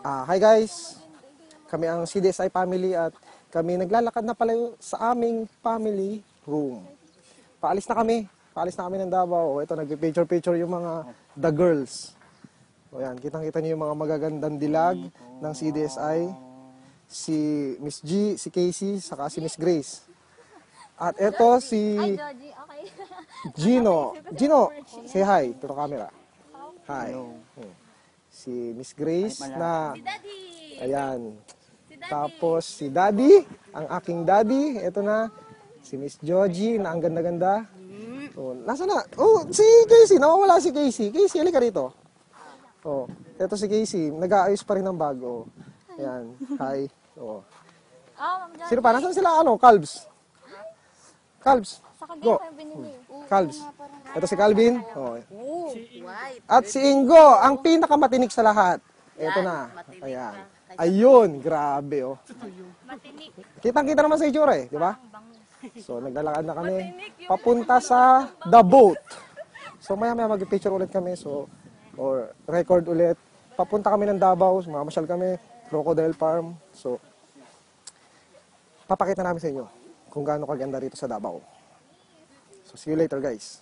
Hi guys, kami ang CDSI family at kami naglalakad na pala sa aming family room. Paalis na kami ng Davao. Ito, nagpipicture-picture yung mga the girls. O yan, kitang-kita niyo yung mga magagandang dilag ng CDSI. Si Miss G, si Casey, saka si Miss Grace. At ito si Gino. Gino, say hi to the camera. Hi. Si Miss Grace na, ayan. Tapos si Daddy, ang aking Daddy. Ito na, si Miss Joji na ang ganda-ganda. Oh, nasa na? Oh, si Casey, nawawala si Casey. Casey, halika rito. Oh, ito si Casey, nag-aayos pa rin ng bago. Ayan, hi. Oh. Sino pa? Nasaan sila? Calbs? Calbs, go. Calbs. Ito si Calvin. Oh. At si Ingo, ang pinakamatinik sa lahat. Ito na. Ayan. Ayun, grabe oh. Kitang-kita naman sa itsura eh, di ba? So, naglalakad na kami papunta sa The Boat. So, maya-maya mag-picture ulit kami. So, or record ulit. Papunta kami ng Davao, mamasyal kami, Crocodile Farm. So, papakita namin sa inyo kung gaano kaganda rito sa Davao. So, see you later guys.